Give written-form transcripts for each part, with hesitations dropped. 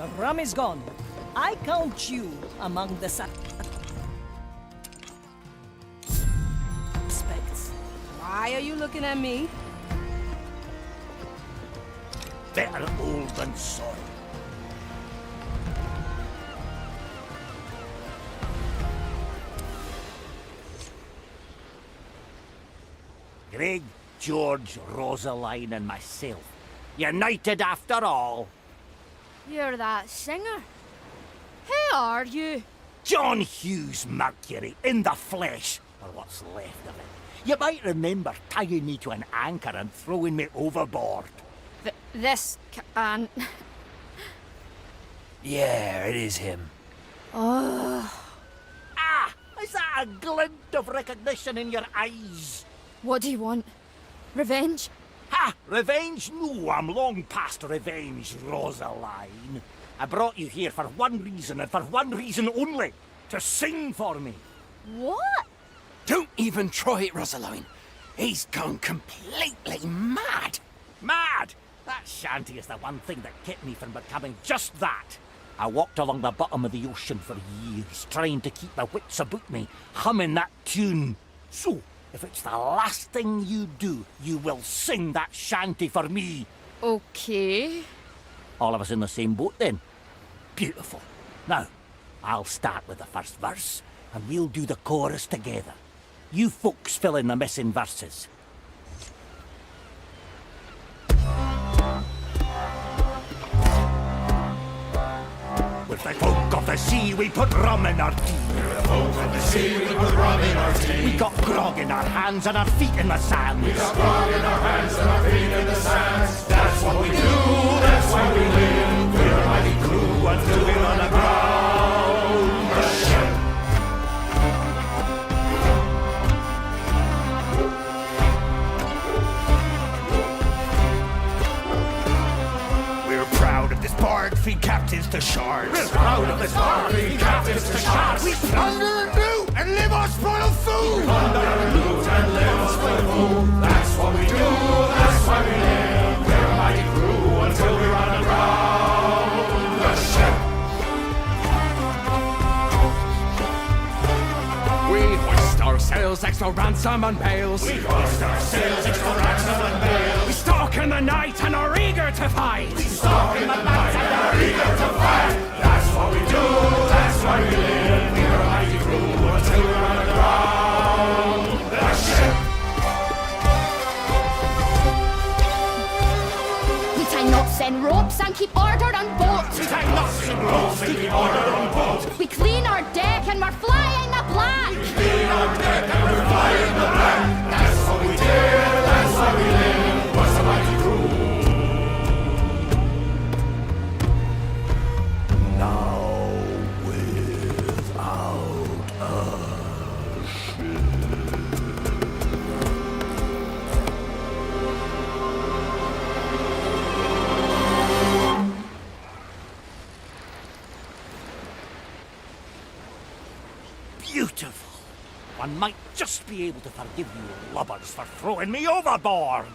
The rum is gone. I count you among the suspects. Why are you looking at me? Better old than sorry. Greg, George, Rosaline, and myself. United after all. You're that singer. Who are you? John Hughes Mercury, in the flesh, or what's left of it. You might remember tying me to an anchor and throwing me overboard. This can't... Yeah, it is him. Oh. Ah! Is that a glint of recognition in your eyes? What do you want? Revenge? Ha! Revenge? No, I'm long past revenge, Rosaline. I brought you here for one reason, and for one reason only. To sing for me. What? Don't even try it, Rosaline. He's gone completely mad. Mad? That shanty is the one thing that kept me from becoming just that. I walked along the bottom of the ocean for years, trying to keep my wits about me, humming that tune. So, if it's the last thing you do, you will sing that shanty for me. Okay. All of us in the same boat then? Beautiful. Now, I'll start with the first verse, and we'll do the chorus together. You folks fill in the missing verses. With the folk of the sea, we put rum in our tea. With the folk of the sea, we put rum in our tea. We got grog in our hands and our feet in the sand. We got grog in our hands and our feet in the sand. That's what we do, that's why we live. We're a mighty crew until we're on the ground. The ship. We're proud of this barge, feed captives to shards. We're proud of this barge, feed captives to shards. We plunder and loot and live on spoiled food. We plunder and loot and live on spoiled food. That's what we do, that's why we live. We're a mighty crew until we're on the ground. The ship. We hoist our sails, extra ransom and bales. We hoist our sails, extra ransom and bales. We stalk in the night and are eager to fight. We stalk in the night and are eager to fight. That's what we do, that's why we live. We're a mighty crew until we're on the ground. The ship. We tie knots and ropes and keep order on board. We tie knots and ropes and keep order on board. We clean our deck and we're flying the black. We clean our deck and we're flying the black. That's what we do, that's why we live. What's a mighty crew? Now without a ship. Beautiful. One might just be able to forgive you lubbers for throwing me overboard.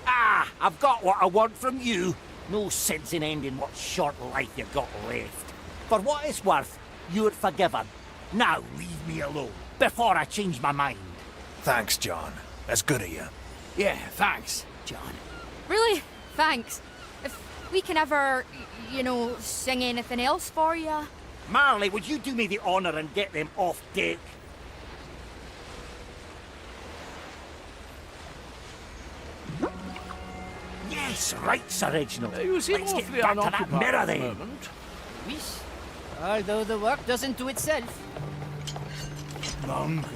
Ah, I've got what I want from you. No sense in ending what short life you got left. For what it's worth, you're forgiven. Now leave me alone, before I change my mind. Thanks, John. That's good of you. Yeah, thanks, John. Really? Thanks. If we can ever, you know, sing anything else for you. Marley, would you do me the honour and get them off deck? Yes, right, Sir Reginald. You seem Let's get awfully back to that unoccupied mirror at the then. moment. Wish. Although the work doesn't do itself. Monkey.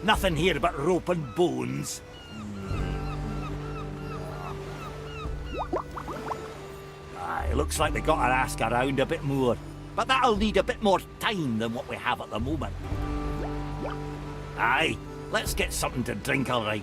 Nothing here but rope and bones. Aye, looks like we gotta ask around a bit more. But that'll need a bit more time than what we have at the moment. Aye, let's get something to drink, all right.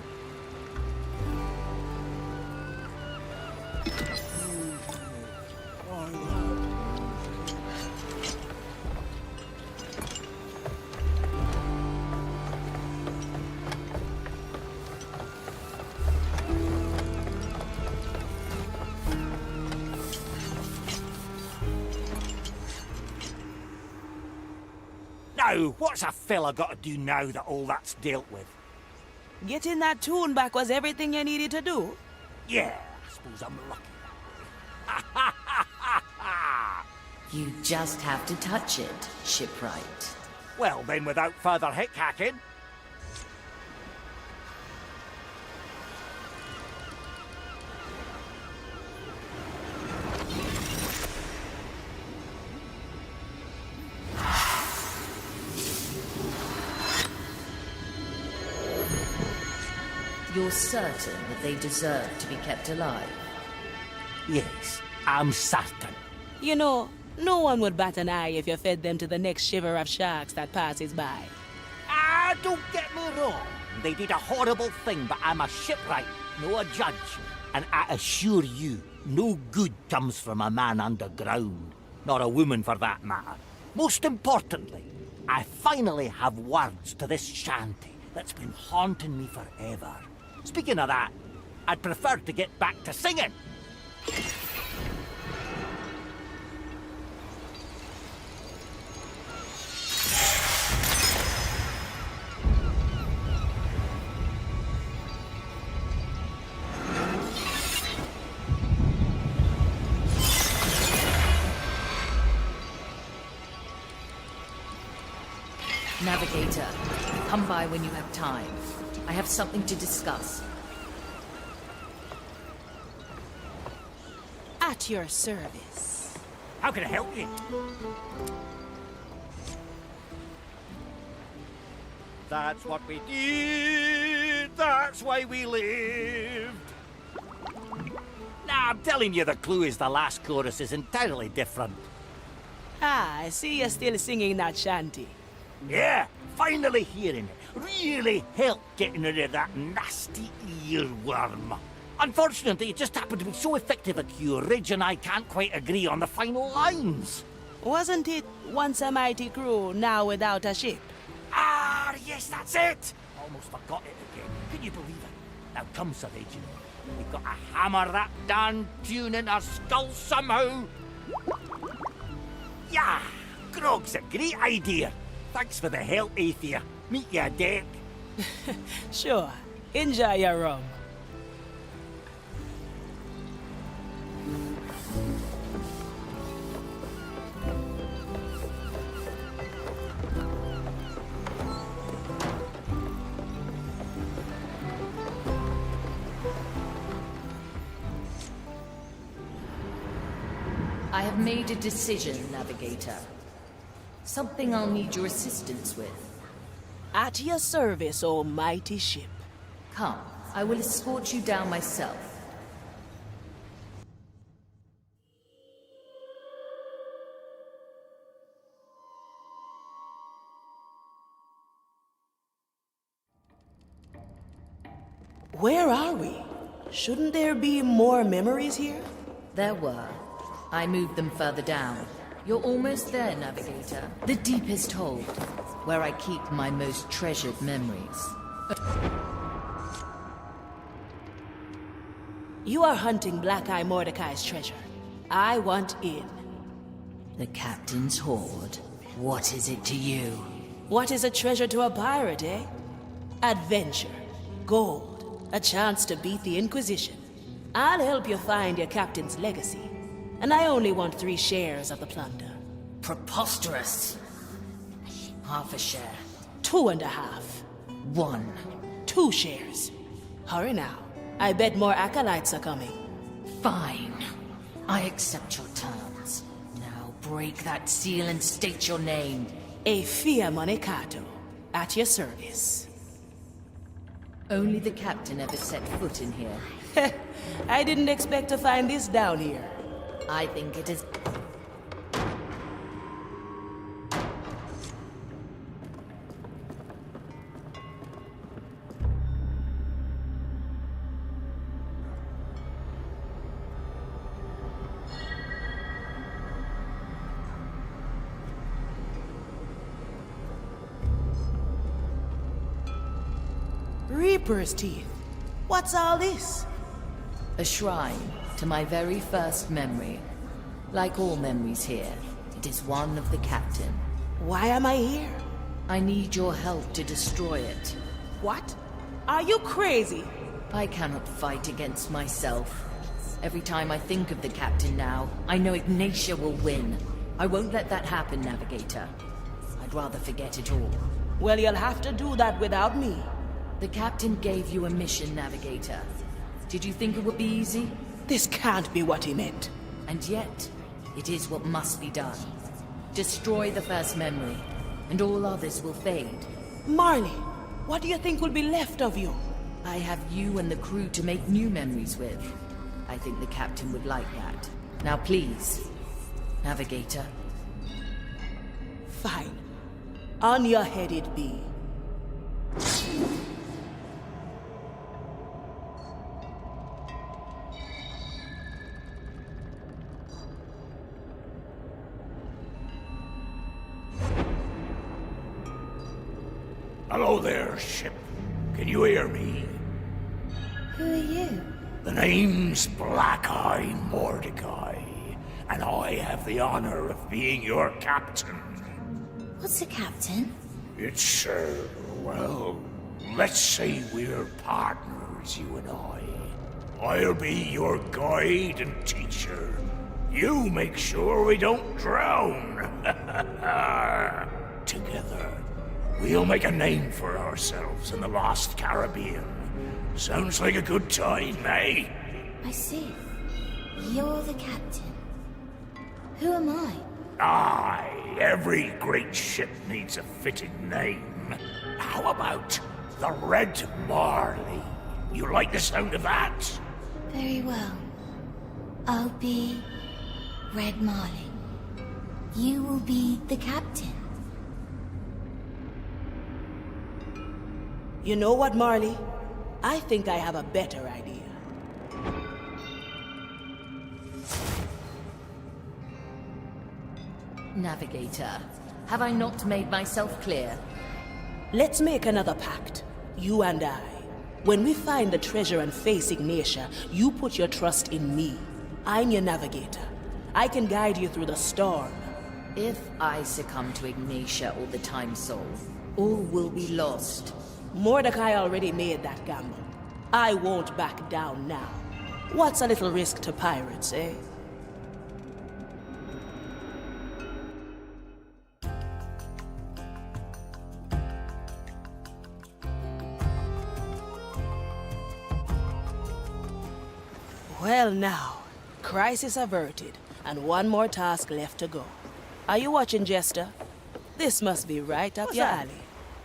Now, what's a fella got to do now that all that's dealt with? Getting that tune back was everything you needed to do? Yeah, I suppose I'm lucky. You just have to touch it, shipwright. Well, then, without further hick-hacking. You're certain that they deserve to be kept alive? Yes, I'm certain. You know, no one would bat an eye if you fed them to the next shiver of sharks that passes by. Ah, don't get me wrong. They did a horrible thing, but I'm a shipwright, no a judge. And I assure you, no good comes from a man underground. Nor a woman, for that matter. Most importantly, I finally have words to this shanty that's been haunting me forever. Speaking of that, I'd prefer to get back to singing. Navigator, come by when you have time. I have something to discuss. At your service. How can I help you? That's what we did. That's why we lived. Nah, I'm telling you, the clue is the last chorus is entirely different. Ah, I see you're still singing that shanty. Yeah, finally hearing it really helped getting rid of that nasty earworm. Unfortunately, it just happened to be so effective a cure, Ridge and I can't quite agree on the final lines. Wasn't it once a mighty crew, now without a ship? Ah, yes, that's it! Almost forgot it again. Can you believe it? Now come, Sir Agent. We've got to hammer that darn tune in our skulls somehow. Yeah, Grog's a great idea. Thanks for the help, Aethia. Meet you a deck. Sure. Enjoy your rum. I have made a decision, Navigator. Something I'll need your assistance with. At your service, O mighty ship. Come, I will escort you down myself. Where are we? Shouldn't there be more memories here? There were. I moved them further down. You're almost there, Navigator. The deepest hold, where I keep my most treasured memories. You are hunting Black Eye Mordecai's treasure. I want in. The Captain's hoard. What is it to you? What is a treasure to a pirate, eh? Adventure, gold, a chance to beat the Inquisition. I'll help you find your captain's legacy. And I only want 3 shares of the plunder. Preposterous. Half a share. 2.5. 1. 2 shares. Hurry now. I bet more acolytes are coming. Fine. I accept your terms. Now break that seal and state your name. Aethia Monecato. At your service. Only the Captain ever set foot in here. I didn't expect to find this down here. I think it is... Reaper's teeth. What's all this? A shrine to my very first memory. Like all memories here, it is one of the Captain. Why am I here? I need your help to destroy it. What? Are you crazy? I cannot fight against myself. Every time I think of the captain now, I know Ignatia will win. I won't let that happen, Navigator. I'd rather forget it all. Well, you'll have to do that without me. The captain gave you a mission, Navigator. Did you think it would be easy? This can't be what he meant. And yet, it is what must be done. Destroy the first memory, and all others will fade. Marley, what do you think will be left of you? I have you and the crew to make new memories with. I think the captain would like that. Now please, Navigator. Fine. On your head it be. Hello there, ship. Can you hear me? Who are you? The name's Black-Eye Mordecai, and I have the honor of being your captain. What's a captain? It's, well, let's say we're partners, you and I. I'll be your guide and teacher. You make sure we don't drown. Together, we'll make a name for ourselves in the lost Caribbean. Sounds like a good time, eh? I see. You're the captain. Who am I? Aye, every great ship needs a fitting name. How about the Red Marley? You like the sound of that? Very well. I'll be Red Marley. You will be the captain. You know what, Marley? I think I have a better idea. Navigator, have I not made myself clear? Let's make another pact, you and I. When we find the treasure and face Ignatia, you put your trust in me. I'm your navigator. I can guide you through the storm. If I succumb to Ignatia or the Time Soul, all will be lost. Mordecai already made that gamble. I won't back down now. What's a little risk to pirates, eh? Well now, crisis averted, and one more task left to go. Are you watching, Jester? This must be right up your alley.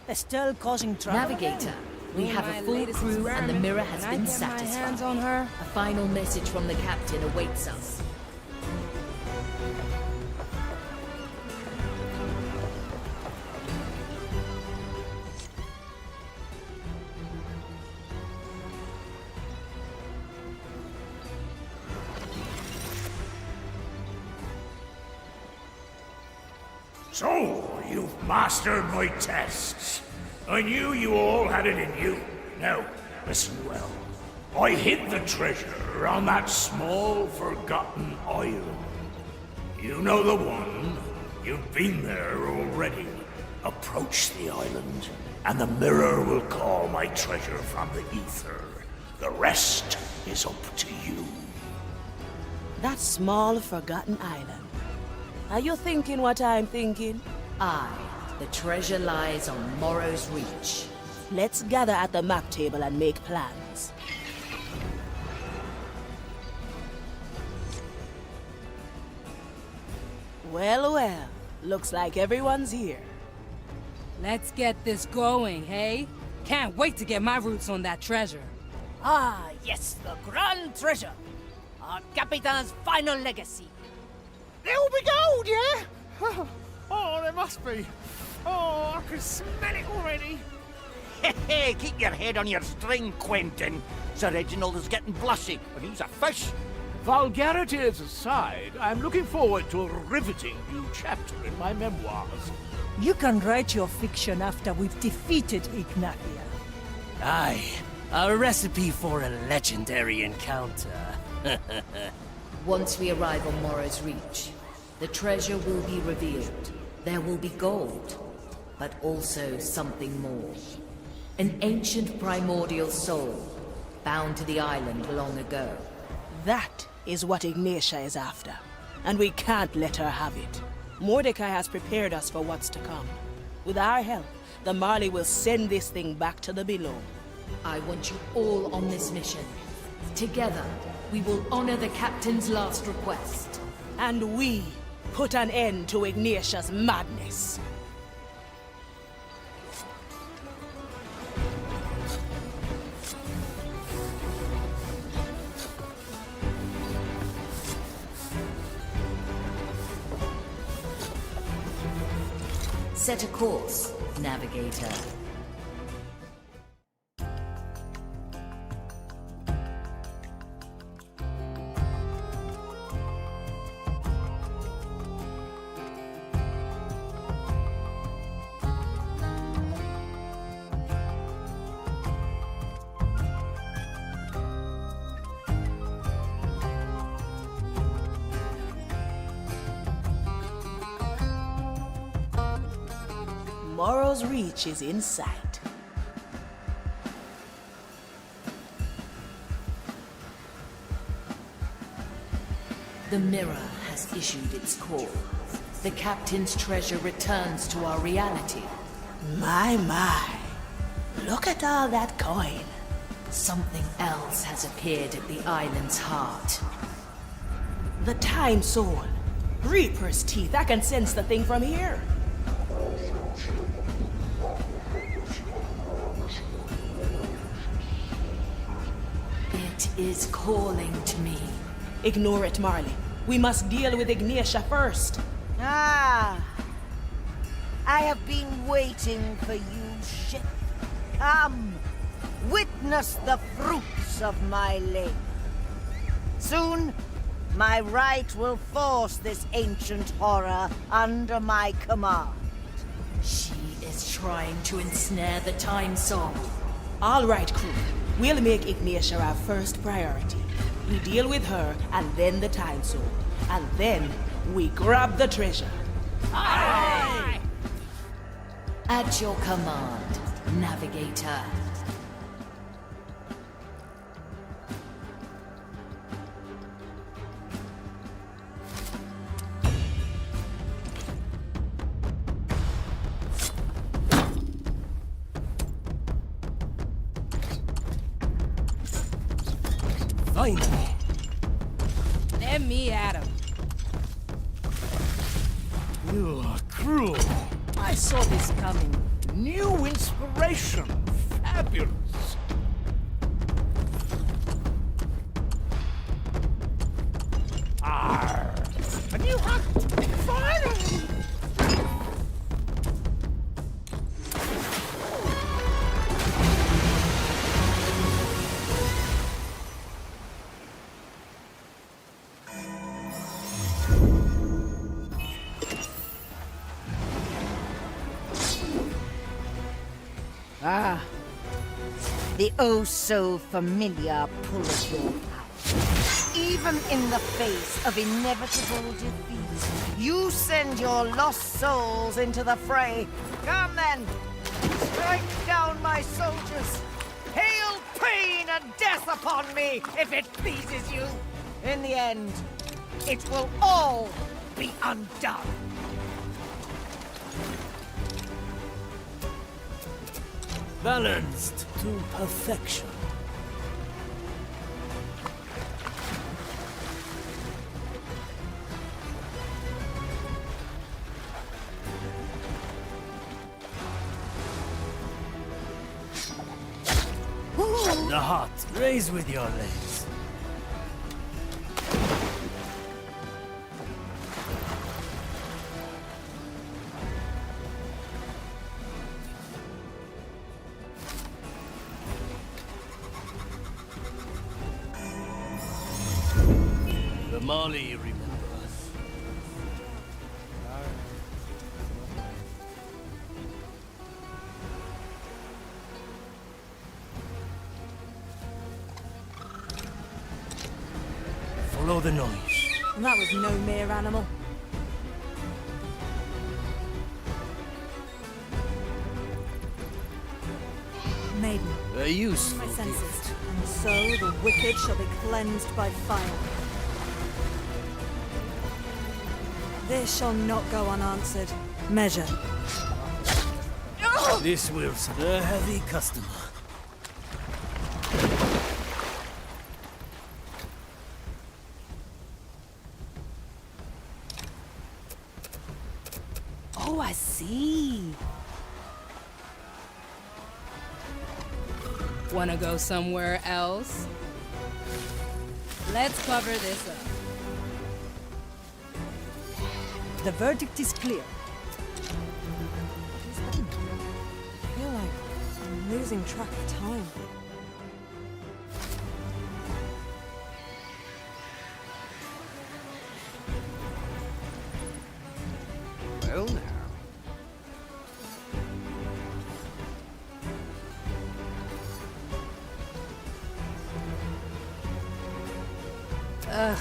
They're still causing trouble. Navigator, we have a full crew and the mirror has been satisfied. On her. A final message from the captain awaits us. So, you've mastered my tests. I knew you all had it in you. Now, listen well. I hid the treasure on that small, forgotten island. You know the one. You've been there already. Approach the island, and the mirror will call my treasure from the ether. The rest is up to you. That small, forgotten island. Are you thinking what I'm thinking? Aye, the treasure lies on Morrow's Reach. Let's gather at the map table and make plans. Well, well, looks like everyone's here. Let's get this going, hey? Can't wait to get my roots on that treasure. Ah, yes, the grand treasure. Our Capitan's final legacy. There'll be gold, yeah? Oh, there must be. Oh, I can smell it already. Hey, keep your head on your string, Quentin. Sir Reginald is getting blushy, and he's a fish. Vulgarities aside, I'm looking forward to a riveting new chapter in my memoirs. You can write your fiction after we've defeated Ignatia. Aye, a recipe for a legendary encounter. Once we arrive on Morrow's Reach, the treasure will be revealed. There will be gold. but also something more. An ancient primordial soul, bound to the island long ago. That is what Ignatia is after, and we can't let her have it. Mordecai has prepared us for what's to come. With our help, the Marley will send this thing back to the below. I want you all on this mission. Together, we will honor the captain's last request. And we put an end to Ignatia's madness. Set a course, navigator. Morrow's Reach is in sight. The mirror has issued its call. The captain's treasure returns to our reality. My. Look at all that coin. Something else has appeared at the island's heart. The Time Soul. Reaper's teeth. I can sense the thing from here. It is calling to me. Ignore it, Marley. We must deal with Ignatia first. Ah! I have been waiting for you, ship. Come, witness the fruits of my labor. Soon, my right will force this ancient horror under my command. She is trying to ensnare the Time Soul. All right, crew. We'll make Ignatia our first priority. We deal with her, and then the Time Soul. And then, we grab the treasure. Aye! At your command, navigator. Finally. Let me at him. You are cruel. I saw this coming. New inspiration. Fabulous. Arr! A new hunt! Finally! Ah, the oh-so-familiar pull of your power. Even in the face of inevitable defeat, you send your lost souls into the fray. Come then, strike down my soldiers. Hail pain and death upon me, if it pleases you. In the end, it will all be undone. Balanced to perfection. The heart, raise with your legs. The Marley remember us. Follow the noise. That was no mere animal. maiden. A useful My senses. gift. And so the wicked shall be cleansed by fire. This shall not go unanswered. Measure. This will a heavy customer. Oh, I see. Wanna go somewhere else? Let's cover this up. The verdict is clear. I feel like I'm losing track of time. Well, now. Ugh,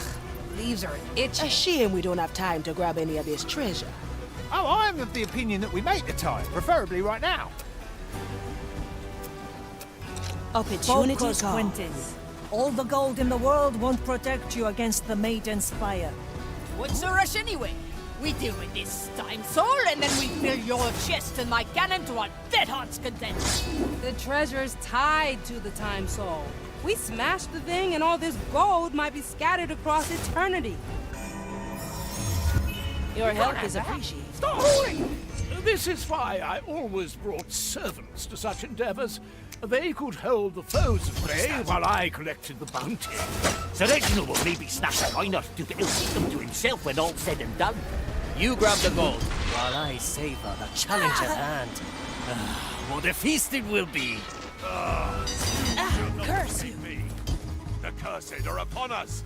leaves are itchy. A shame we don't have time to grab any of this treasure. Oh, I'm of the opinion that we make the time, preferably right now. Opportunity Focus, calls. Quentin. All the gold in the world won't protect you against the maiden's fire. What's the rush anyway? We deal with this time soul, and then we fill your chest and my cannon to our dead heart's content. The treasure's tied to the time soul. We smash the thing and all this gold might be scattered across eternity. Your help is appreciated. Stop hauling! This is why I always brought servants to such endeavors. They could hold the foes at bay while I collected the bounty. Sir Reginald will maybe snatch a coin or two, but he'll keep them to himself when all's said and done. You grab the gold, while I savor the challenge at hand. What a feast it will be! Curse you! The cursed are upon us!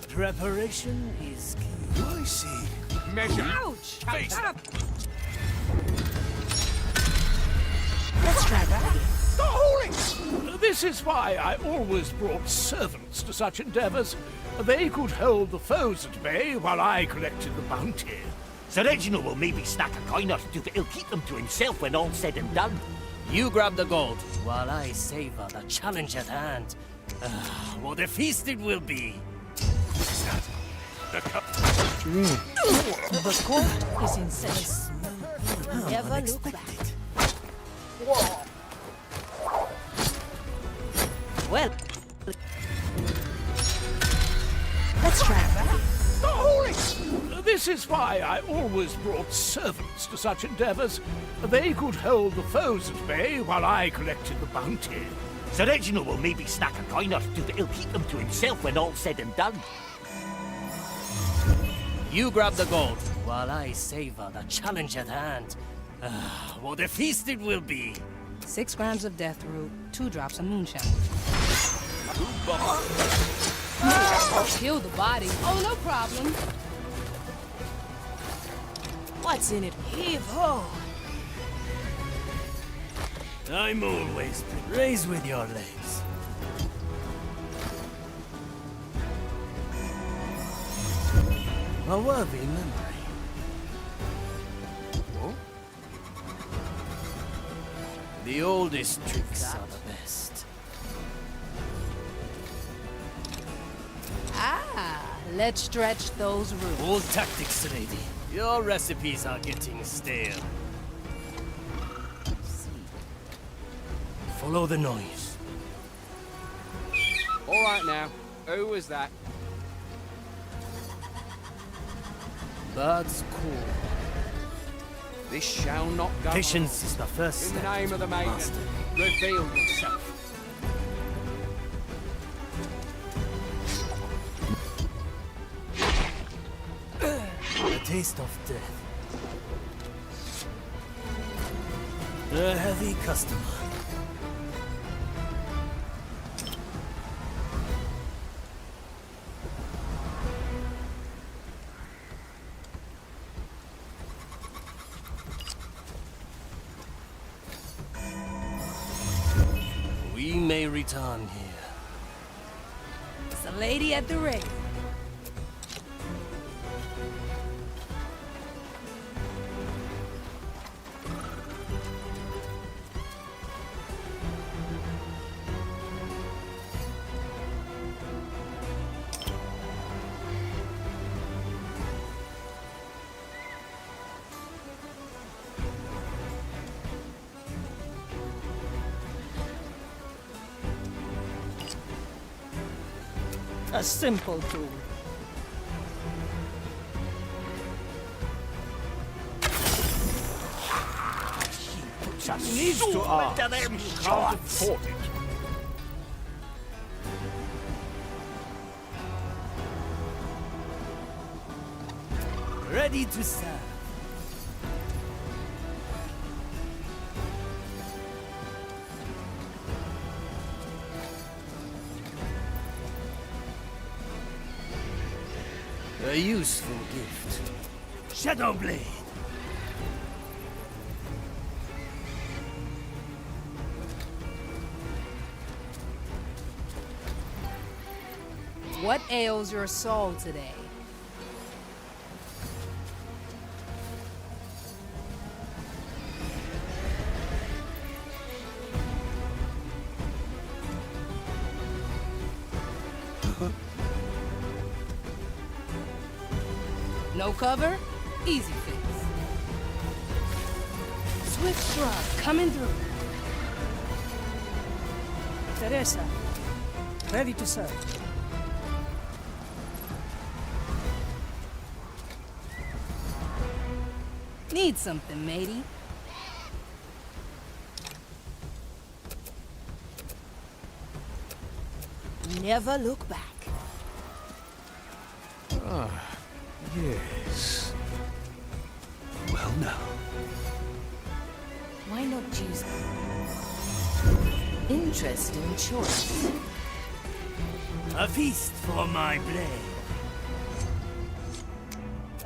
Preparation is key. I see. Measure. Ouch! Face. Let's try that again. Stop hauling! This is why I always brought servants to such endeavors. They could hold the foes at bay while I collected the bounty. Sir Reginald will maybe snack a coin or two, but he'll keep them to himself when all's said and done. You grab the gold, while I savor the challenge at hand. What a feast it will be! The cup. The court is in session. Never look back. Well, let's try that. Stop hauling! This is why I always brought servants to such endeavors. They could hold the foes at bay while I collected the bounty. Sir Reginald will maybe snack a coin or two, but he'll keep them to himself when all's said and done. You grab the gold, while I savor the challenge at hand. What a feast it will be! 6 grams of death root, 2 drops of moonshine. Kill the body. Oh, no problem. What's in it? Heave ho! I'm always raise with your legs. A worthy memory. What? The oldest tricks are the best. Ah, let's stretch those roots. Old tactics, lady. Your recipes are getting stale. Follow the noise. All right now. Who was that? Birds call. This shall not go. Patience is the first In step. the name of the maiden, master. reveal yourself. The taste of death. A heavy customer. We may return here. It's a lady at the ring. A simple tool. Needs to ask. Them Can't shots. afford it. Ready to serve. A useful gift. Shadowblade. What ails your soul today? No cover? Easy fix. Swift shrug, coming through. Teresa, ready to serve. Need something, matey? Never look back. Ah, yes. Well, now. Why not choose? Interesting choice. A feast for my blade.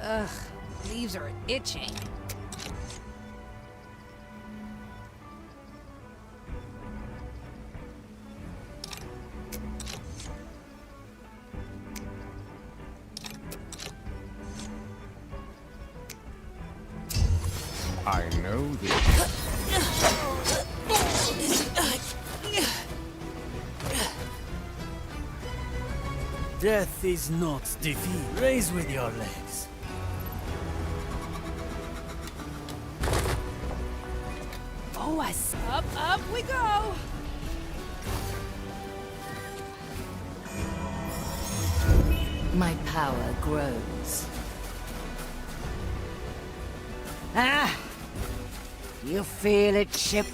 Ugh, leaves are itching. I know this. Death is not defeat. Raise with your legs. Oh, up we go! My power grows. Ah! You feel it, ship?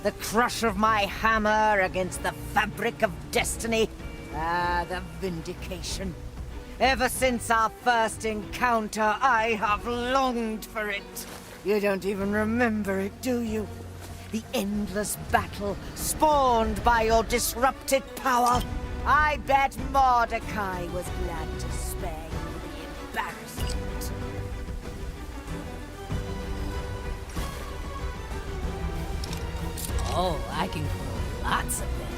The crush of my hammer against the fabric of destiny? Ah, the vindication. Ever since our first encounter, I have longed for it. You don't even remember it, do you? The endless battle spawned by your disrupted power. I bet Mordecai was glad to spare you the embarrassment. Oh, I can grow lots of things.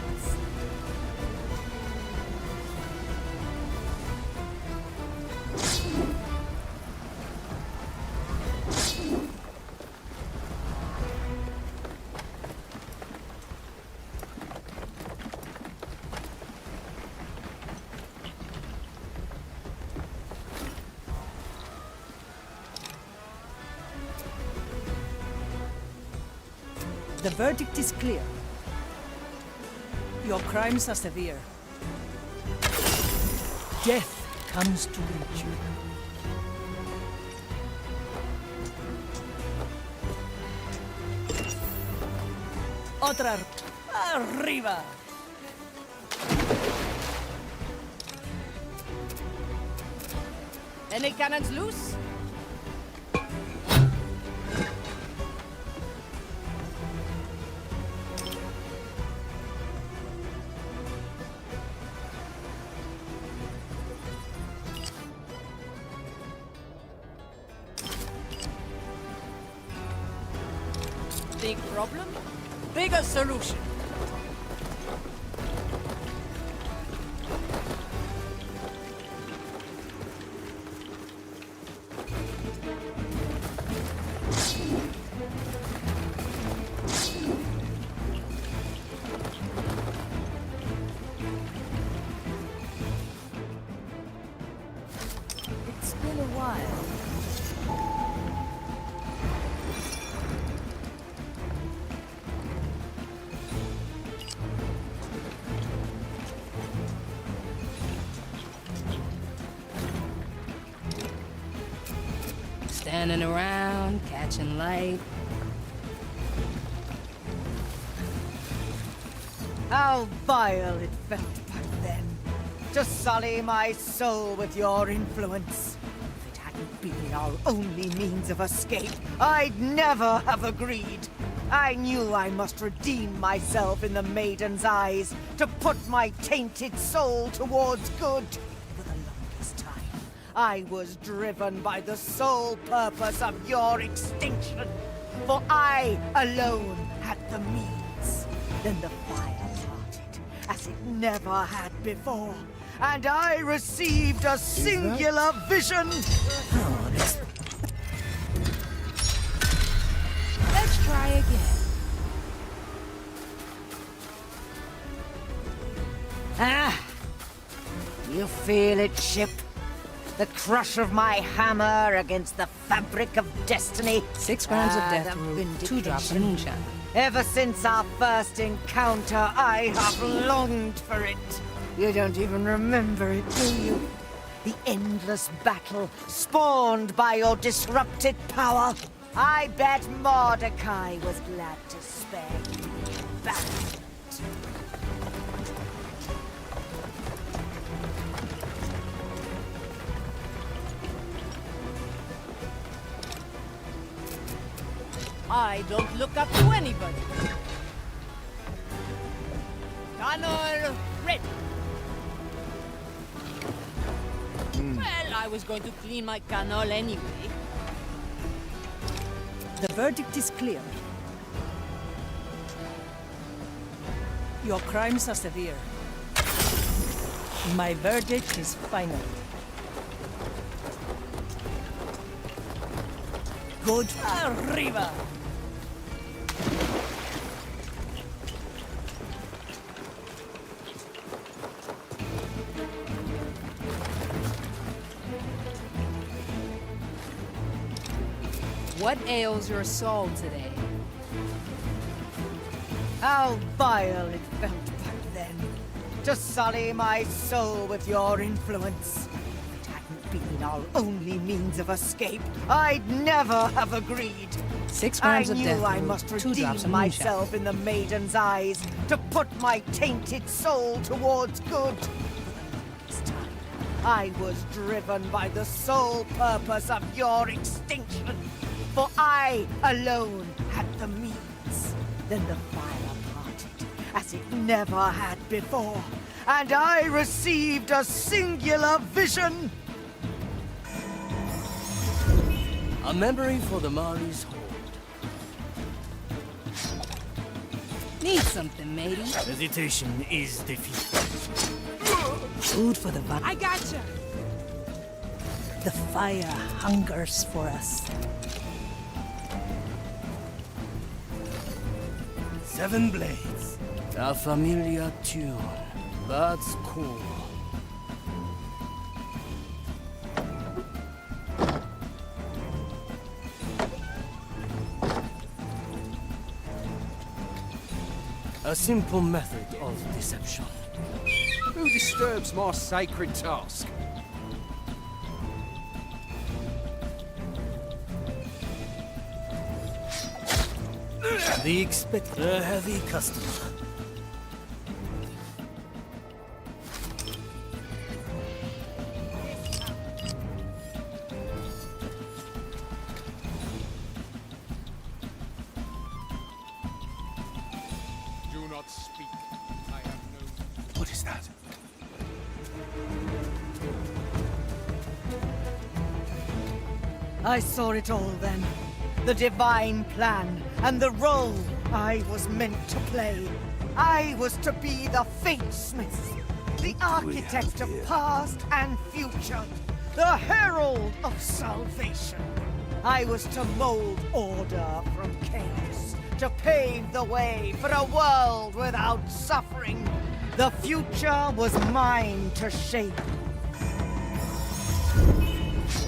The verdict is clear. Your crimes are severe. Death comes to reach you. Otra arriba! Any cannons loose? Big problem? Bigger solution. It's been a while. Standing around, catching light. How vile it felt back then, to sully my soul with your influence. If it hadn't been our only means of escape, I'd never have agreed. I knew I must redeem myself in the maiden's eyes, to put my tainted soul towards good. For the longest time, I was driven by the sole purpose of your extinction, for I alone had the means. Then the fire parted, as it never had before, and I received a singular vision. Let's try again. Ah! You feel it, ship? The crush of my hammer against the fabric of destiny. 6 grams of Ah, death the root, 2 drops of vindication. moonshine. Ever since our first encounter, I have longed for it. You don't even remember it, do you? The endless battle spawned by your disrupted power. I bet Mordecai was glad to spare you back. I don't look up to anybody. Cannol ready. Well, I was going to clean my cannol anyway. The verdict is clear. Your crimes are severe. My verdict is final. Good. Arriba! What ails your soul today? How vile it felt back then, to sully my soul with your influence. If it hadn't been our only means of escape, I'd never have agreed. 6 grams of I death knew I root, must 2 redeem drops of moonshine. myself in the maiden's eyes, to put my tainted soul towards good. For the longest time, I was driven by the sole purpose of your extinction, for I alone had the means. Then the fire parted, as it never had before, and I received a singular vision. A memory for the Mari's hold. Need something, matey? Hesitation is defeat. Food for the body. I gotcha! The fire hungers for us. 7 blades. A familiar tune. That's cool. A simple method of deception. Who disturbs my sacred task? The expected. A heavy customer. Do not speak. I have no... What is that? I saw it all then. The divine plan and the role I was meant to play. I was to be the Fatesmith, the architect of past and future, the herald of salvation. I was to mold order from chaos, to pave the way for a world without suffering. The future was mine to shape.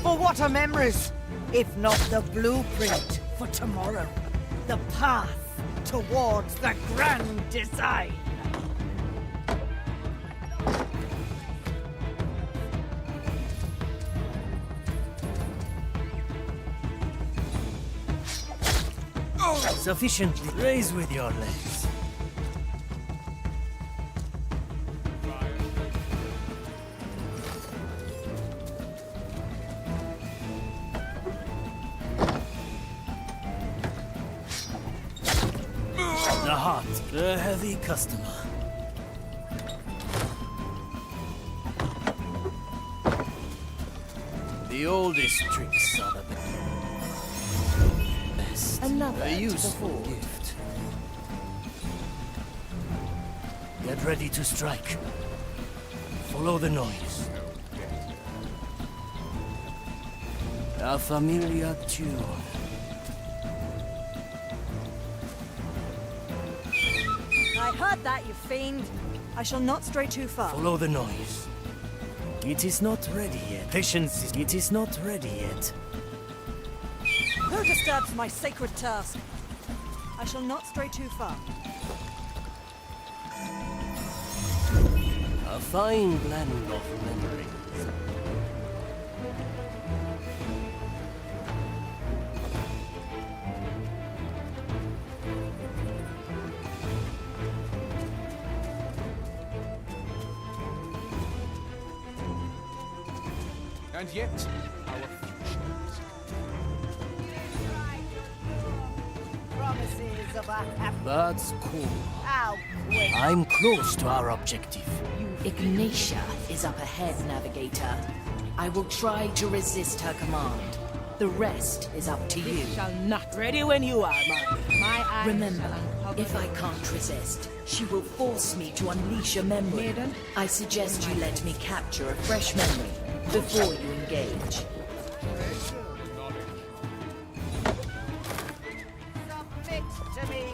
For what are memories, if not the blueprint for tomorrow? The path towards the grand design. Sufficiently. Raise with your legs. The heart, a heavy customer. The oldest tricks are the best. Another A to the useful fore. gift. Get ready to strike. Follow the noise. A familiar tune. I heard that, you fiend. I shall not stray too far. Follow the noise. It is not ready yet. Patience, it is not ready yet. Who disturbs my sacred task? I shall not stray too far. A fine blend of memories. And yet, our future Promises of a happy... That's cool. How quick. I'm close to our objective. Ignatia is up ahead, Navigator. I will try to resist her command. The rest is up to you. Shall not. Ready when you are, man. My eyes Remember, shall uncover if I can't resist, she will force me to unleash a memory. Maiden? I suggest you let me capture a fresh memory before you engage. Submit to me.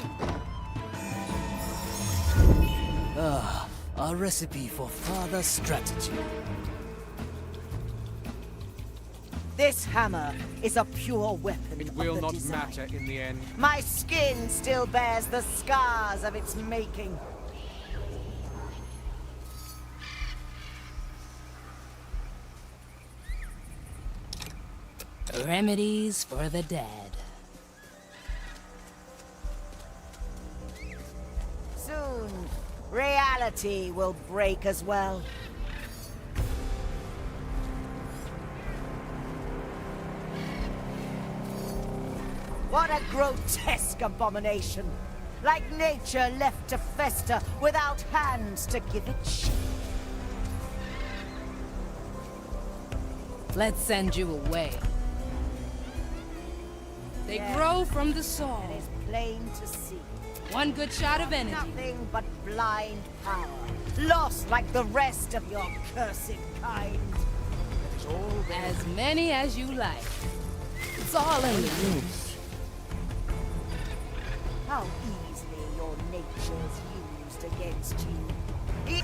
Ah, a recipe for further strategy. This hammer is a pure weapon. it will of the not design. matter in the end. My skin still bears the scars of its making. remedies for the dead. Soon, reality will break as well. What a grotesque abomination! Like nature left to fester without hands to give it shape. Let's send you away. They grow from the soul. It is plain to see. One good shot of energy. Nothing but blind power. Lost like the rest of your cursed kind. As many as you like. It's all in the news. How easily your nature's used against you.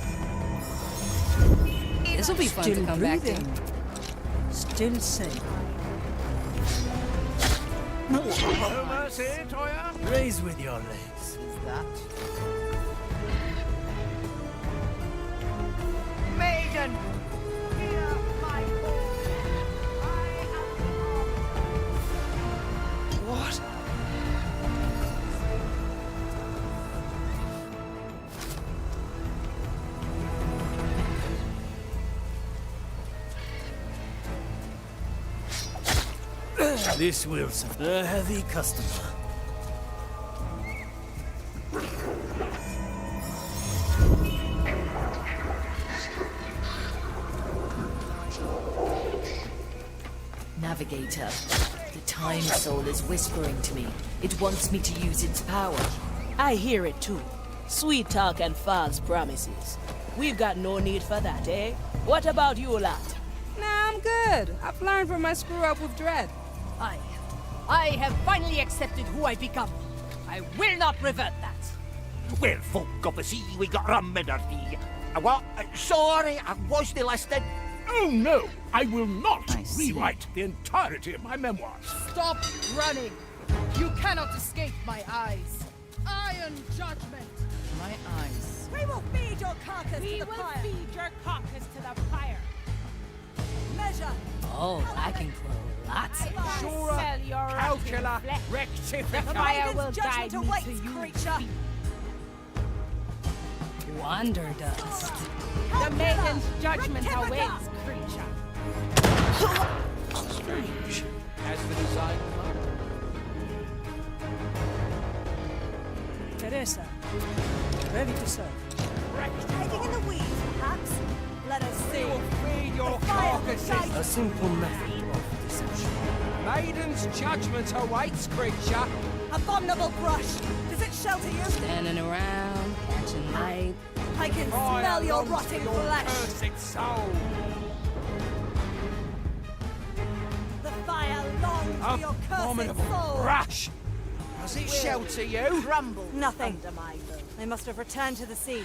This'll be fun to come back to. Still safe. No mercy, Toya. Raise with your legs. Is that? Maiden! Hear my call. I am What? This will a heavy customer. Navigator, the Time Soul is whispering to me. It wants me to use its power. I hear it too. Sweet talk and false promises. We've got no need for that, eh? What about you lot? Nah, I'm good. I've learned from my screw-up with Dread. I have finally accepted who I become. I will not revert that. Well, folk of the sea, we got rum in our tea. What? Sorry, I wasn't listening. Oh no, I will not rewrite the entirety of my memoirs. Stop running. You cannot escape my eyes. Iron judgment. My eyes. We will feed your carcass to the fire. feed your carcass to the fire. treasure! Oh, I can grow lots of Sure, calcula, rectifica. Maiden's judgment awaits, creature! wonder dust. The maiden's judgment awaits, creature! Strange. As the design Teresa, ready to serve. Hiding in the weeds, perhaps? Let us see. feed your The fire carcasses. that A simple method of deception. Maiden's judgment awaits, creature. Abominable brush! Does it shelter you? Standing around, catching light. I can smell your rotting flesh! Cursed soul. The fire longs for your cursed Abominable soul! brush. Does it shelter you? Crumble. Nothing. Under my will. They must have returned to the sea.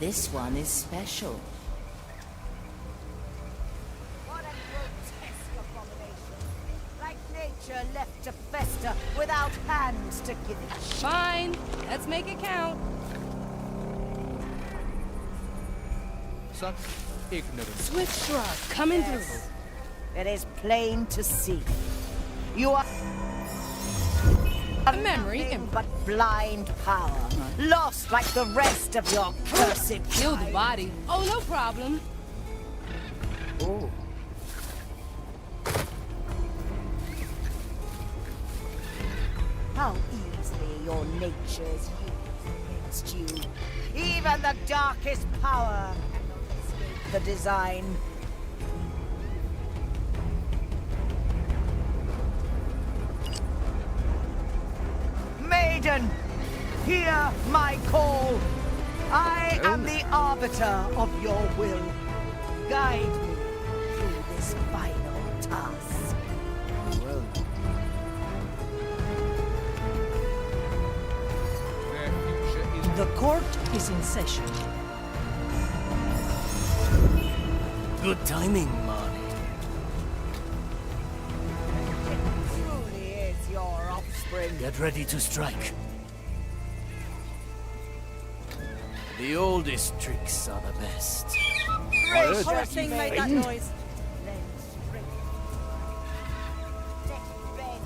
This one is special. What a grotesque abomination. Like nature left to fester without hands to give it. Fine, let's make it count. Such ignorance. Swift shrug, coming through. It is plain to see. You are A memory nothing but blind power, lost like the rest of your cursed Kill the kind. body. Oh, no problem. Oh. How easily your nature is used against you. Even the darkest power cannot escape the design. Maiden, hear my call. I am the arbiter of your will. Guide me through this final task. Their future is The court is in session. Good timing, Marley. It truly is your offspring. Get ready to strike. The oldest tricks are the best. Gracious Horrid thing made that maiden. noise. Lend strength. Bend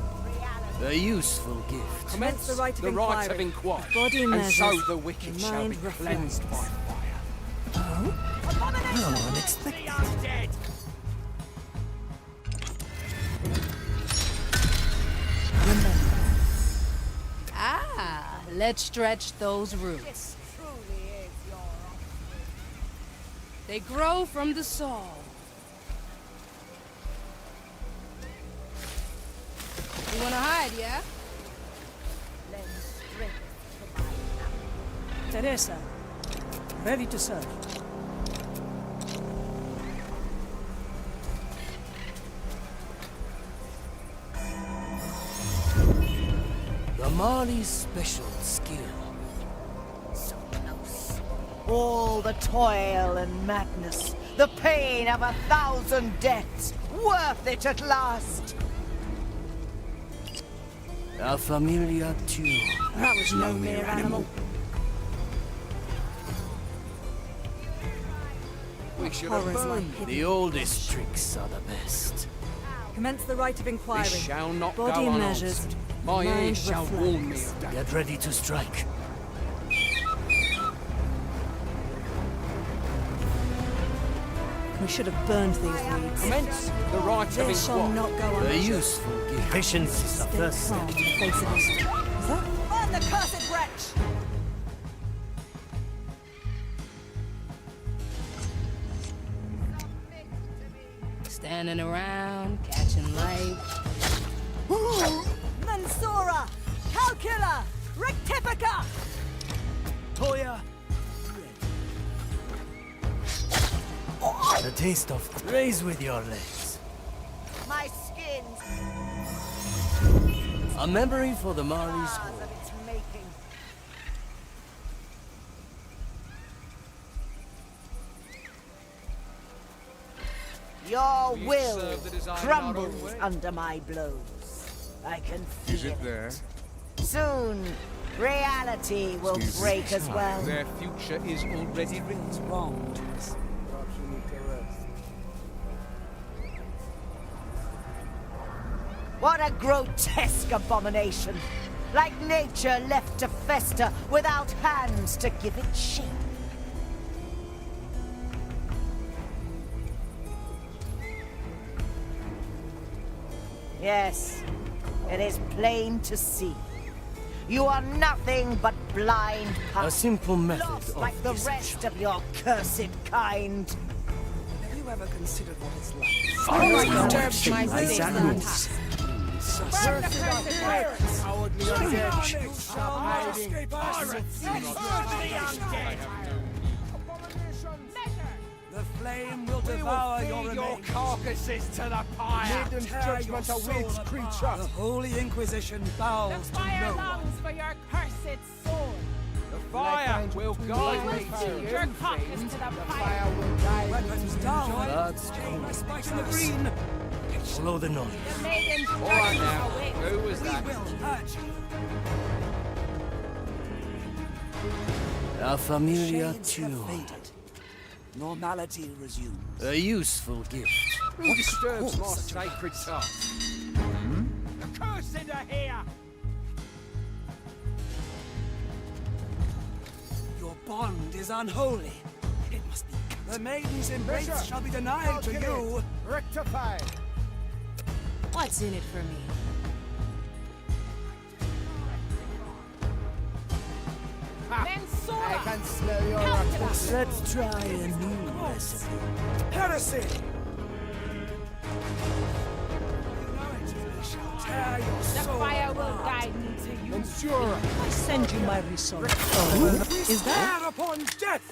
reality. A useful gift. Commence the right of inquiry. inquiry. Body And so measures, the wicked the shall be mind cleansed by reflects. fire. No unexpected. Dead. Ah, let's stretch those roots. Truly is your offspring. They grow from the soul. You wanna hide, yeah? Lend strength to my power. Teresa, ready to serve. The Marley's special skill. So close. All the toil and madness, the pain of 1,000 deaths, worth it at last. A familiar tune. That was no mere animal. We should have Horrors like burned. hidden. The oldest tricks are the best. Commence the right of inquiry. This shall not Body go measures. unanswered. My Mind ears shall warn me reflects. of danger. Get ready to strike. We should have burned these weeds. Commence the right of They shall inquiry. not go A unmeasured. useful gift. Patience is the Stay first step. calm in the face of this. Is that? Burn the cursed wretch! Standing around, catching light. Mensura! Calcula! Rectifica! Toya. A taste of raise with your legs. My skin A memory for the Marley's scars home. of its making. Your We will serve the design in our own crumbles way. under my blows. I can feel Is it there? Soon, reality will break as well. Their future is already written. Wronged. What a grotesque abomination! Like nature left to fester without hands to give it shape. Yes, it is plain to see. You are nothing but blind pups. A simple method lost of like the rest of your cursed kind. Have you ever considered what it's like? Disturbs my sleep. Burn the cursed pirates! Cowardly undead! Stop hiding! The flame will devour your remains. Carcasses to the pyre! Maiden's judgment awaits, creature! The Holy Inquisition bows to no one. longs for your cursed soul. The fire will guide me to Your carcass to the fire will guide Weapons down. That's Respite in the green. Follow the noise. The maiden's All right now, await. who was that? We will hurt you. A familiar Shades have tune. faded. Normality resumes. A useful gift. Who disturbs my sacred task? The cursed are here! Your bond is unholy. It must be cut. The maiden's embrace shall be denied to you. Rectified! What's in it for me? Then Sora! I can smell your Calculus. atrocity. Let's try a new recipe. Heresy! Tear your The soul fire will apart. guide me to you. Ensure! I send you my resource. Is that upon death?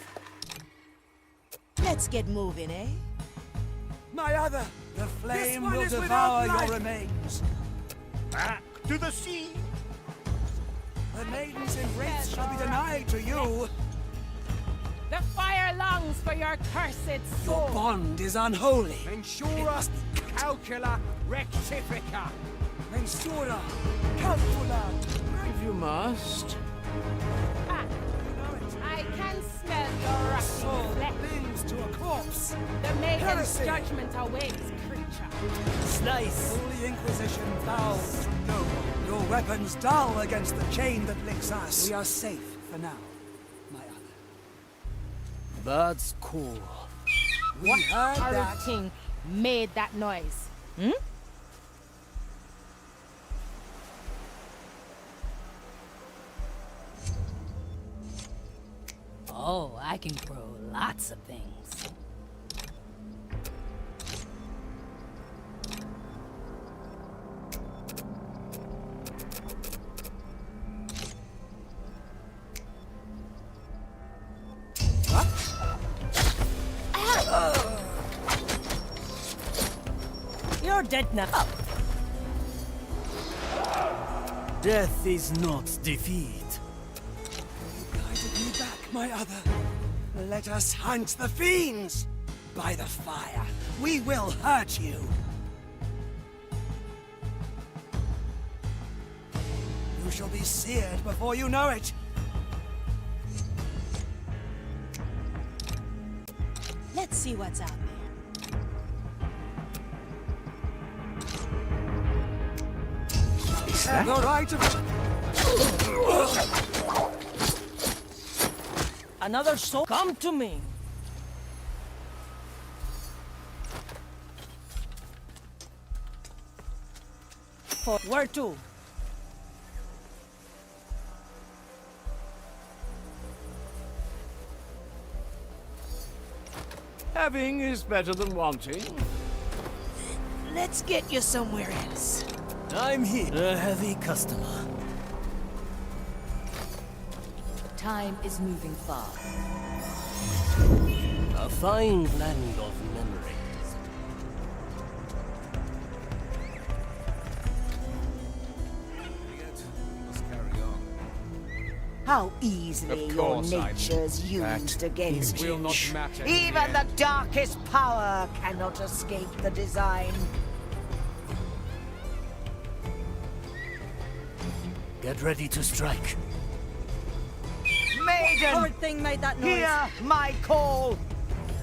Let's get moving, eh? My other. The flame will devour your remains. Back to the sea! The maiden's embrace shall be denied to you. The fire longs for your cursed Your soul. bond is unholy. Mensura calcula rectifica! Mensura, calcula. If you must. Ah, I can smell your Soul rotting flesh. clings to a corpse. The maiden's Heresy. judgment awaits, creature. Slice. Holy Inquisition bows to no one. Your weapons dull against the chain that links us. We are safe for now, my other. That's cool. We heard Horrid that. thing made that noise. Oh, I can grow lots of things. You're dead now. Death is not defeat. Guided me back, my other. Let us hunt the fiends. By the fire, we will hurt you. You shall be seared before you know it. Let's see what's out there. Have the right of... Another soul? Come to me. For where to? Having is better than wanting. Let's get you somewhere else. I'm here. A heavy customer. Time is moving fast. A fine blend of memories. Let's carry on. How easily Of your course I nature's know. used against It you. will not matter in Even the the darkest power cannot escape the design. Get ready to strike. Maiden! Horrid thing made that noise. Hear my call!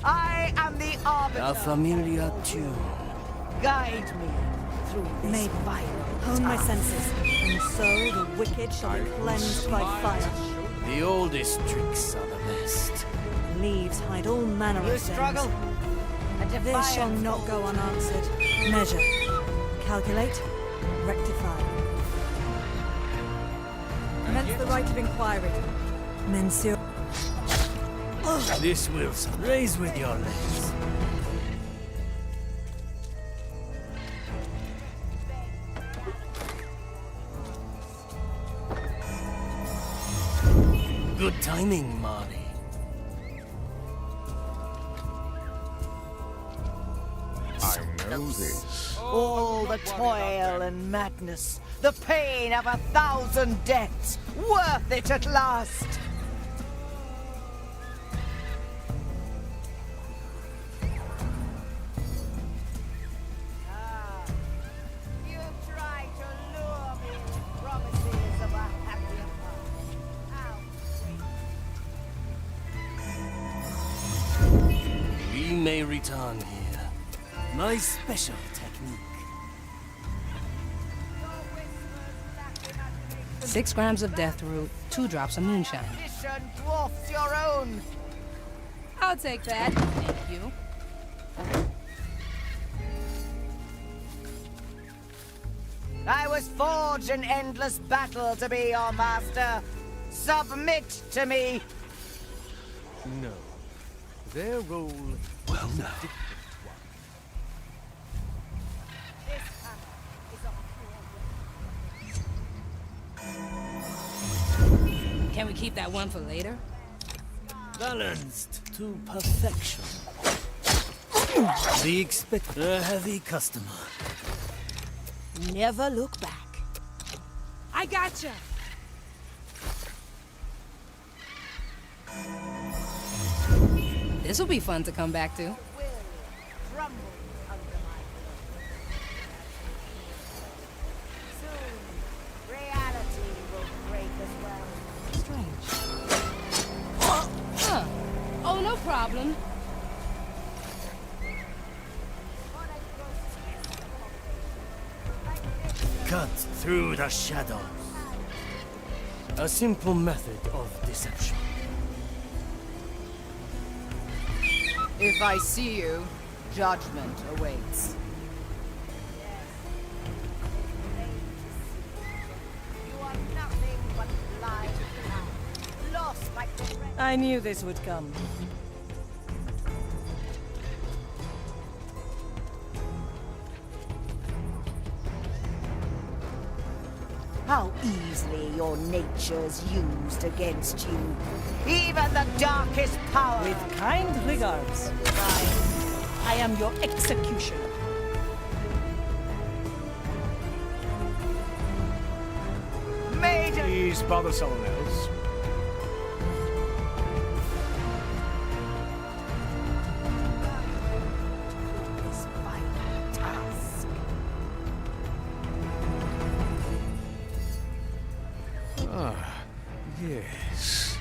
I am the arbiter. A familiar tune. Guide me through this Maiden, vile hone my task. senses, and so the wicked shall be cleansed by fire. The oldest tricks are the best. Leaves hide all manner You of things. struggle. A This shall defiant not go unanswered. Measure, calculate, rectify. Commence the right of inquiry. Mensur. This will raise with your legs. Good timing, Mari. I know this. All the toil and madness, the pain of 1,000 deaths, worth it at last! You try to lure me with promises of a happier past. We may return here. My special technique. 6 grams of death root, 2 drops of moonshine. Mission dwarfs your own. I'll take that. Thank you. I was forged in endless battle to be your master. Submit to me. No. Their role Well, no. Can we keep that one for later? Balanced to perfection. The expect a heavy customer. Never look back. I gotcha. This will be fun to come back to. Crumble under my blow. Soon, reality will break as well. Strange. Huh. Oh, no problem. Cut through the shadows. A simple method of deception. If I see you, judgment awaits. You are nothing but blind cloud, lost like the rest. I knew this would come. How easily your nature's used against you. Even the darkest power. With kind regards, I am your executioner. Maiden. Please bother someone else. This final task. Yes.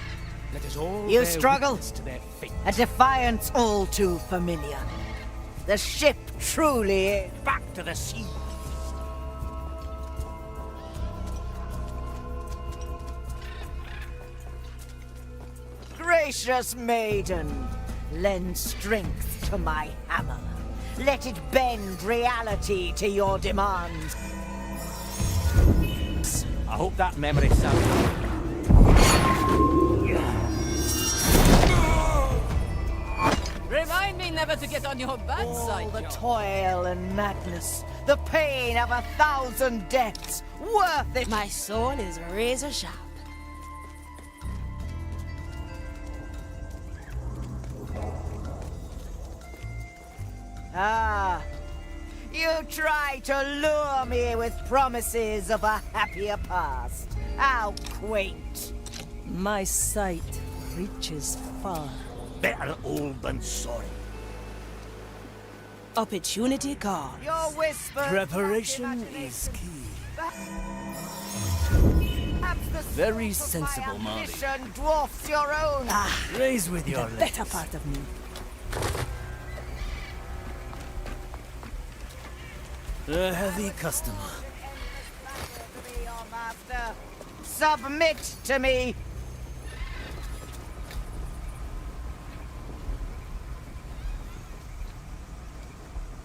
Let us all You bear struggle? witness to their fate. A defiance all too familiar. The ship truly is. Back to the sea. Gracious maiden, lend strength to my hammer. Let it bend reality to your demands. I hope that memory serves. Remind me never to get on your bad All side, the John. toil and madness, the pain of 1,000 deaths, worth it. My sword is razor sharp. Ah, you try to lure me with promises of a happier past. How quaint. My sight reaches far. Better old than sorry. Opportunity call. Your whisper. Preparation is key. Perhaps the Very scope of my sensible, Marley. ambition dwarfs your own. Raise with your The legs. better part of me. A heavy customer. Your master. Submit to me.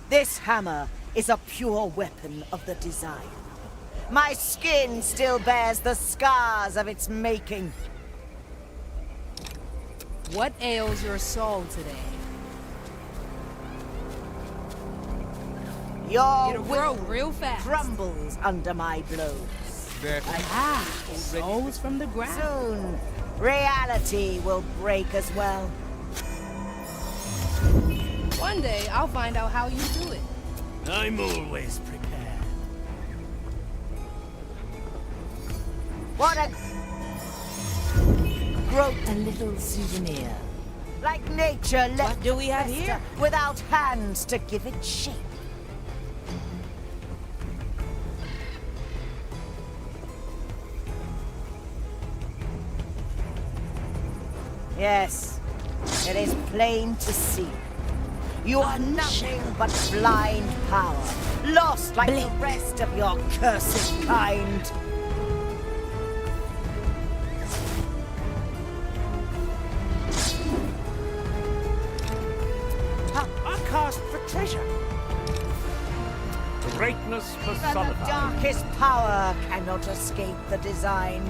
This hammer is a pure weapon of the design. My skin still bears the scars of its making. What ails your soul today? Your It'll grow will real fast. crumbles under my blows. Souls from the ground. Soon, reality will break as well. One day, I'll find out how you do it. I'm always prepared. What a... Grow a little souvenir. Like nature left What do we have fester here? without hands to give it shape. Yes, it is plain to see. You are nothing but blind power, lost like the rest of your cursed kind. I cast for treasure. Greatness Even the personified. darkest power cannot escape the design.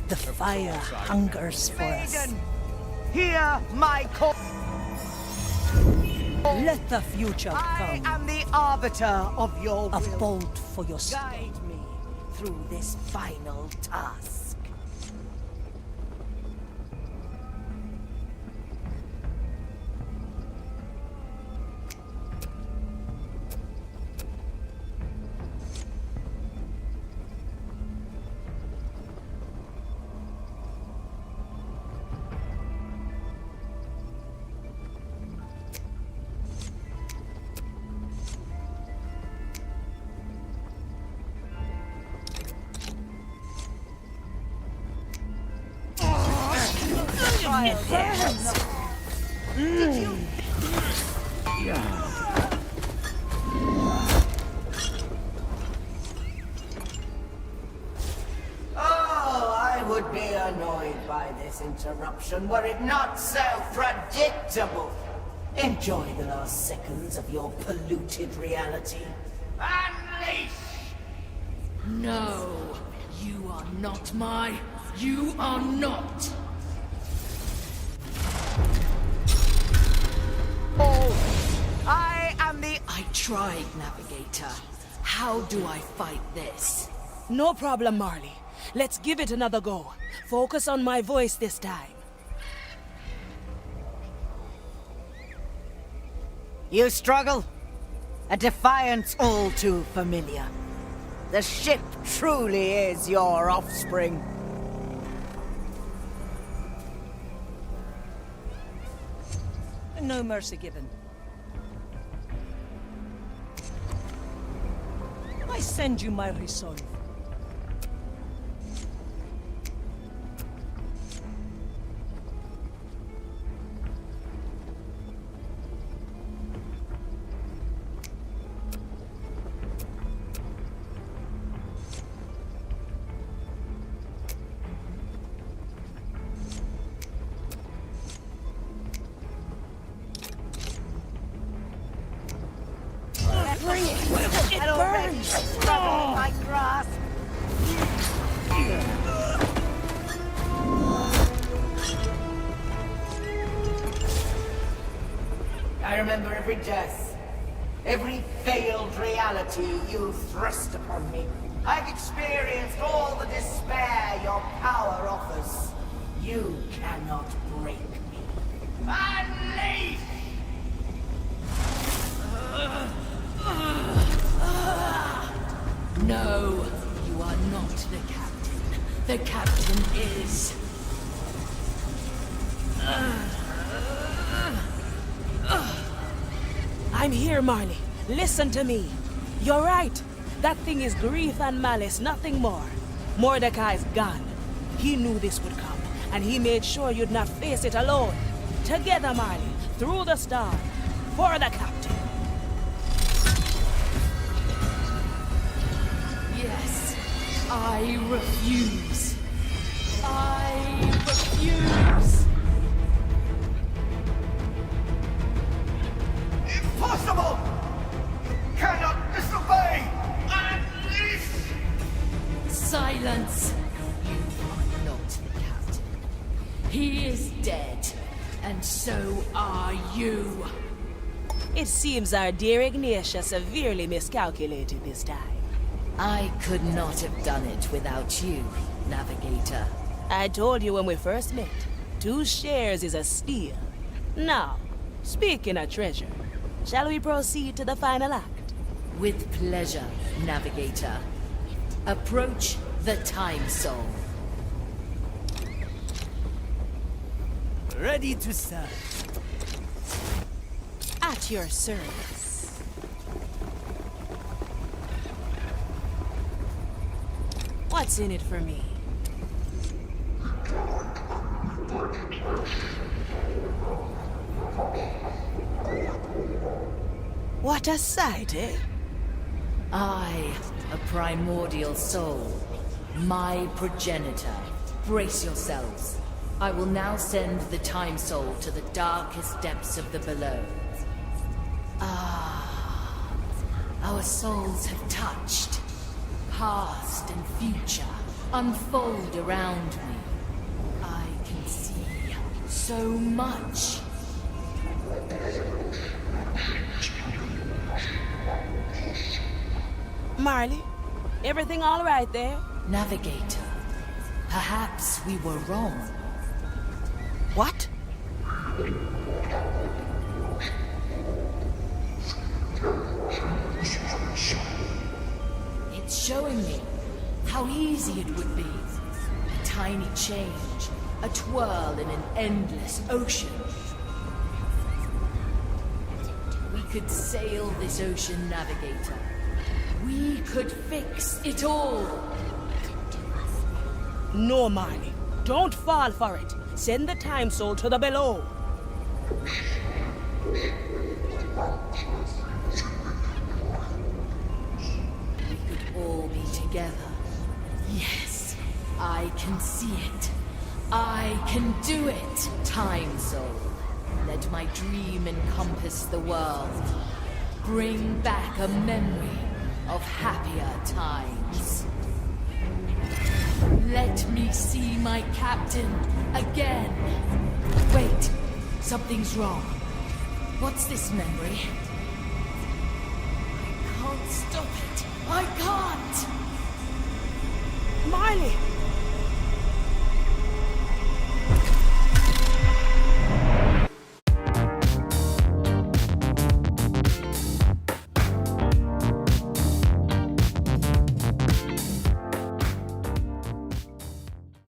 The fire hungers for us. Maiden, hear my call. Let the future I come. am the arbiter of your A will. bolt for your soul. Guide me through this final task. Oh, I would be annoyed by this interruption were it not so predictable. Enjoy the last seconds of your polluted reality. Unleash! No, you are not my... You are not! Oh, I am the... I tried, Navigator. How do I fight this? No problem, Marley. Let's give it another go. Focus on my voice this time. You struggle? A defiance all too familiar. The ship truly is your offspring. No mercy given. I send you my resolve. Bring it! It burns! Struggle in my grasp! I remember every death, every failed reality you thrust upon me. I've experienced all the despair your power offers. You cannot break me. Unleash! No, you are not the captain. The captain is... I'm here, Marley. Listen to me. You're right. That thing is grief and malice, nothing more. Mordecai's gone. He knew this would come, and he made sure you'd not face it alone. Together, Marley, through the storm, for the captain. Yes, I refuse. I refuse. Impossible! You cannot disobey! Unleash! Silence! You are not the captain. He is dead, and so are you. It seems our dear Ignatia severely miscalculated this time. I could not have done it without you, Navigator. I told you when we first met, 2 shares is a steal. Now, speaking of treasure, shall we proceed to the final act? With pleasure, Navigator. Approach the Time Soul. Ready to serve. At your service. What's in it for me? What a sight, eh? I, a primordial soul, my progenitor. Brace yourselves. I will now send the Time Soul to the darkest depths of the below. Our souls have touched. Past and future unfold around me. I can see so much. Marley, everything all right there? Navigator, perhaps we were wrong. What? It's showing me how easy it would be. A tiny change, a twirl in an endless ocean. We could sail this ocean, Navigator. We could fix it all. No, Marley. Don't fall for it. Send the Time Soul to the below. We could all be together. Yes, I can see it. I can do it. Time Soul, let my dream encompass the world. Bring back a memory of happier times. Let me see my captain again. Wait, something's wrong. What's this memory? I can't stop it. I can't! Marley!